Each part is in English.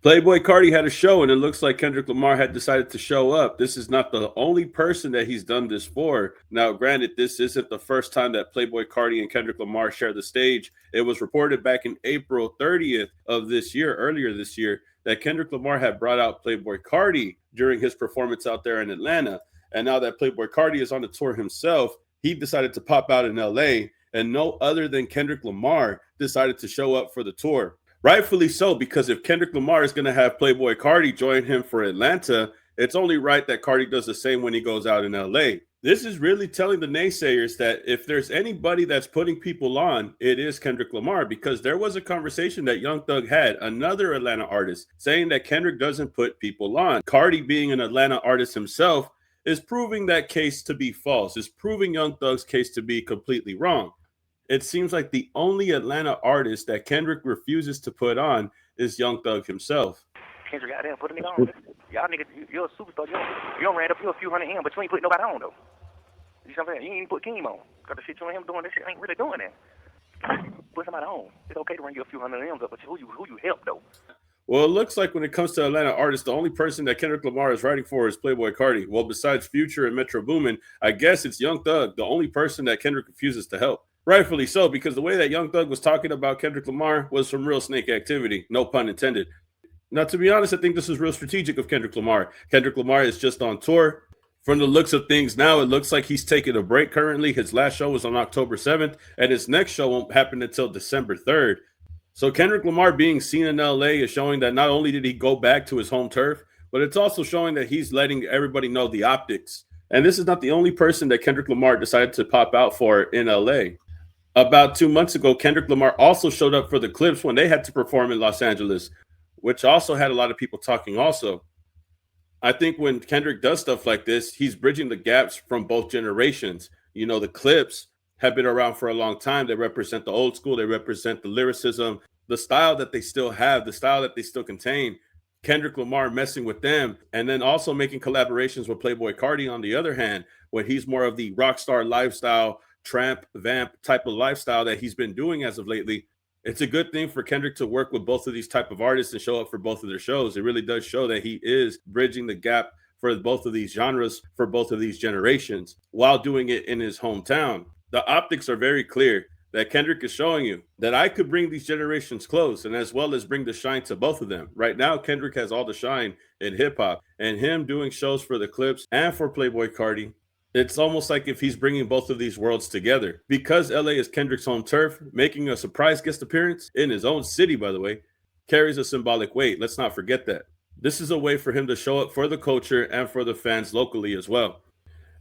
Playboy Cardi had a show, and it looks like Kendrick Lamar had decided to show up. This is not the only person that he's done this for. Now, granted, this isn't the first time that Playboy Cardi and Kendrick Lamar share the stage. It was reported back in April 30th of this year, earlier this year, that Kendrick Lamar had brought out Playboy Cardi during his performance out there in Atlanta. And now that Playboy Cardi is on the tour himself, he decided to pop out in LA, and no other than Kendrick Lamar decided to show up for the tour. Rightfully so, because if Kendrick Lamar is going to have Playboy Cardi join him for Atlanta, it's only right that Cardi does the same when he goes out in LA. This is really telling the naysayers that if there's anybody that's putting people on, it is Kendrick Lamar, because there was a conversation that Young Thug had, another Atlanta artist, saying that Kendrick doesn't put people on. Cardi, being an Atlanta artist himself, is proving that case to be false, is proving Young Thug's case to be completely wrong. It seems like the only Atlanta artist that Kendrick refuses to put on is Young Thug himself. Kendrick got there, put a nigga on. Y'all niggas, you're a superstar. You don't ran up you a few hundred him, but you ain't put nobody on though. You know what I'm saying? You ain't even put Keem on. Cause the shit you and him doing, this shit ain't really doing that. Put somebody on. It's okay to run you a few hundred him, but who you help though? Well, it looks like when it comes to Atlanta artists, the only person that Kendrick Lamar is writing for is Playboy Cardi. Well, besides Future and Metro Boomin, I guess it's Young Thug, the only person that Kendrick refuses to help. Rightfully so, because the way that Young Thug was talking about Kendrick Lamar was some real snake activity, no pun intended. Now, to be honest, I think this is real strategic of Kendrick Lamar. Kendrick Lamar is just on tour. From the looks of things now, it looks like he's taking a break currently. His last show was on October 7th, and his next show won't happen until December 3rd. So Kendrick Lamar being seen in LA is showing that not only did he go back to his home turf, but it's also showing that he's letting everybody know the optics. And this is not the only person that Kendrick Lamar decided to pop out for in LA. About 2 months ago, Kendrick Lamar also showed up for the Clipse when they had to perform in Los Angeles, which also had a lot of people talking also. I think when Kendrick does stuff like this, he's bridging the gaps from both generations. You know, the Clipse have been around for a long time. They represent the old school. They represent the lyricism, the style that they still have, the style that they still contain. Kendrick Lamar messing with them, and then also making collaborations with Playboy Cardi on the other hand, when he's more of the rock star lifestyle, tramp, vamp type of lifestyle that he's been doing as of lately. It's a good thing for Kendrick to work with both of these type of artists and show up for both of their shows. It really does show that he is bridging the gap for both of these genres, for both of these generations, while doing it in his hometown. The optics are very clear that Kendrick is showing you that I could bring these generations close, and as well as bring the shine to both of them. Right now, Kendrick has all the shine in hip hop, and him doing shows for the Clipse and for Playboy Cardi, it's almost like if he's bringing both of these worlds together. Because LA is Kendrick's home turf, making a surprise guest appearance in his own city, by the way, carries a symbolic weight. Let's not forget that. This is a way for him to show up for the culture and for the fans locally as well.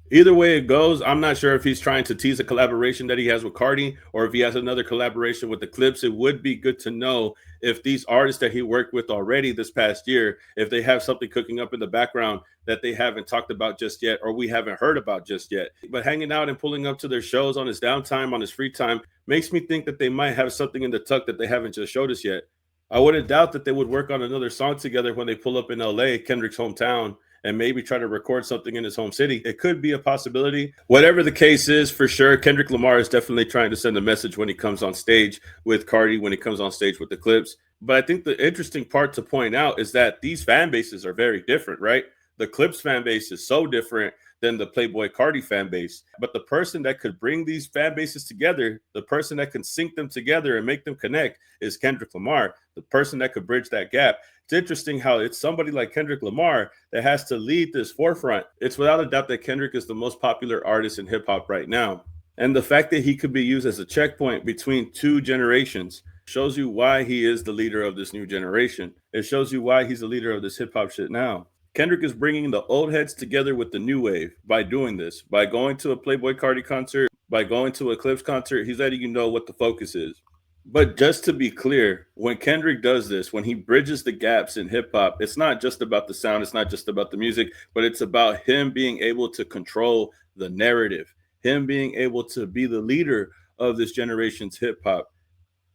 Either way it goes, I'm not sure if he's trying to tease a collaboration that he has with Cardi or if he has another collaboration with the Clipse. It would be good to know if these artists that he worked with already this past year, if they have something cooking up in the background that they haven't talked about just yet or we haven't heard about just yet. But hanging out and pulling up to their shows on his downtime, on his free time, makes me think that they might have something in the tuck that they haven't just showed us yet. I wouldn't doubt that they would work on another song together when they pull up in LA, Kendrick's hometown, and maybe try to record something in his home city. It could be a possibility. Whatever the case is, for sure, Kendrick Lamar is definitely trying to send a message when he comes on stage with Cardi, when he comes on stage with the Clipse. But I think the interesting part to point out is that these fan bases are very different, right? The Clipse fan base is so different than the Playboy Cardi fan base. But the person that could bring these fan bases together, the person that can sync them together and make them connect is Kendrick Lamar, the person that could bridge that gap. It's interesting how it's somebody like Kendrick Lamar that has to lead this forefront. It's without a doubt that Kendrick is the most popular artist in hip hop right now. And the fact that he could be used as a checkpoint between two generations shows you why he is the leader of this new generation. It shows you why he's the leader of this hip hop shit now. Kendrick is bringing the old heads together with the new wave by doing this, by going to a Playboy Cardi concert, by going to a Clipse concert. He's letting you know what the focus is. But just to be clear, when Kendrick does this, when he bridges the gaps in hip hop, it's not just about the sound, it's not just about the music, but it's about him being able to control the narrative, him being able to be the leader of this generation's hip hop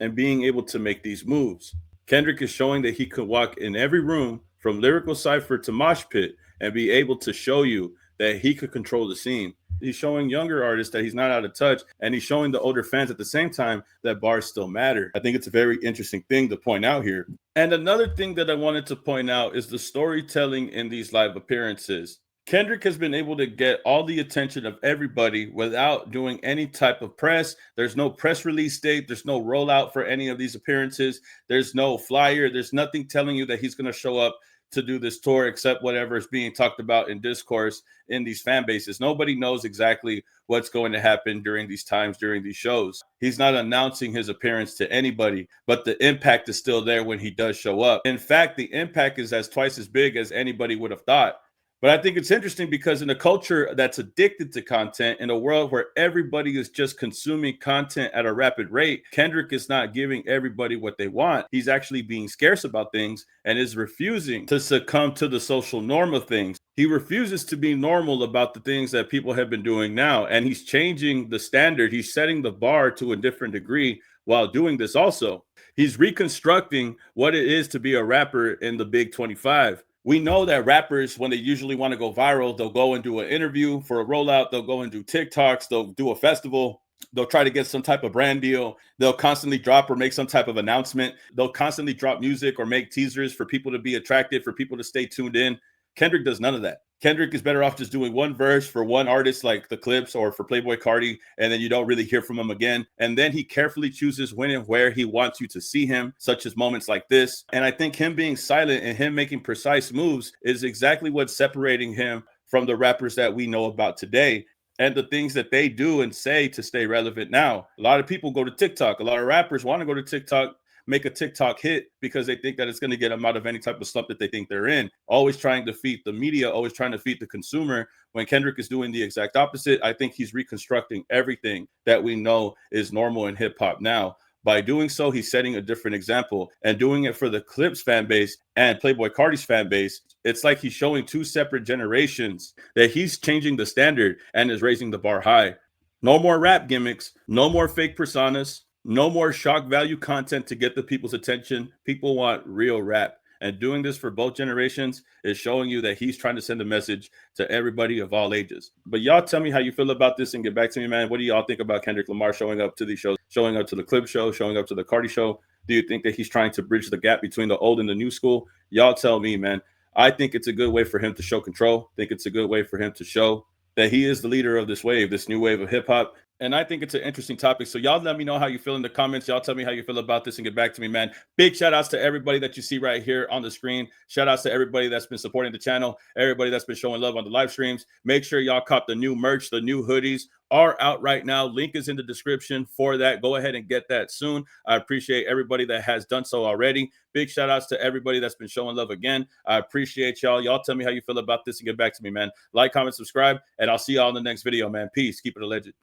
and being able to make these moves. Kendrick is showing that he could walk in every room from lyrical cipher to mosh pit and be able to show you that he could control the scene. He's showing younger artists that he's not out of touch, and he's showing the older fans at the same time that bars still matter. I think it's a very interesting thing to point out here. And another thing that I wanted to point out is the storytelling in these live appearances. Kendrick has been able to get all the attention of everybody without doing any type of press. There's no press release date. There's no rollout for any of these appearances. There's no flyer. There's nothing telling you that he's going to show up to do this tour except whatever is being talked about in discourse in these fan bases. Nobody knows exactly what's going to happen during these times, during these shows. He's not announcing his appearance to anybody, but the impact is still there when he does show up. In fact, the impact is twice as big as anybody would have thought. But I think it's interesting because in a culture that's addicted to content, in a world where everybody is just consuming content at a rapid rate, Kendrick is not giving everybody what they want. He's actually being scarce about things and is refusing to succumb to the social norm of things. He refuses to be normal about the things that people have been doing now. And he's changing the standard. He's setting the bar to a different degree while doing this also. He's reconstructing what it is to be a rapper in the Big 25. We know that rappers, when they usually want to go viral, they'll go and do an interview for a rollout. They'll go and do TikToks. They'll do a festival. They'll try to get some type of brand deal. They'll constantly drop or make some type of announcement. They'll constantly drop music or make teasers for people to be attracted, for people to stay tuned in. Kendrick does none of that. Kendrick is better off just doing one verse for one artist like the Clipse or for Playboi Carti, and then you don't really hear from him again. And then he carefully chooses when and where he wants you to see him, such as moments like this. And I think him being silent and him making precise moves is exactly what's separating him from the rappers that we know about today and the things that they do and say to stay relevant now. A lot of people go to TikTok. A lot of rappers want to go to TikTok, make a TikTok hit because they think that it's going to get them out of any type of slump that they think they're in. Always trying to feed the media, always trying to feed the consumer, when Kendrick is doing the exact opposite. I think he's reconstructing everything that we know is normal in hip hop now. By doing so, he's setting a different example and doing it for the Clipse fan base and Playboi Carti's fan base. It's like he's showing two separate generations that he's changing the standard and is raising the bar high. No more rap gimmicks, no more fake personas, no more shock value content to get the people's attention. People want real rap. And doing this for both generations is showing you that he's trying to send a message to everybody of all ages. But y'all tell me how you feel about this and get back to me, man. What do y'all think about Kendrick Lamar showing up to these shows, showing up to the Clip show, showing up to the Carti show? Do you think that he's trying to bridge the gap between the old and the new school? Y'all tell me, man. I think it's a good way for him to show control. I think it's a good way for him to show that he is the leader of this wave, this new wave of hip hop. And I think it's an interesting topic. So y'all let me know how you feel in the comments. Y'all tell me how you feel about this and get back to me, man. Big shout outs to everybody that you see right here on the screen. Shout outs to everybody that's been supporting the channel, everybody that's been showing love on the live streams. Make sure y'all cop the new merch. The new hoodies are out right now. Link is in the description for that. Go ahead and get that soon. I appreciate everybody that has done so already. Big shout outs to everybody that's been showing love again. I appreciate y'all. Y'all tell me how you feel about this and get back to me, man. Like, comment, subscribe, and I'll see y'all in the next video, man. Peace. Keep it a legend.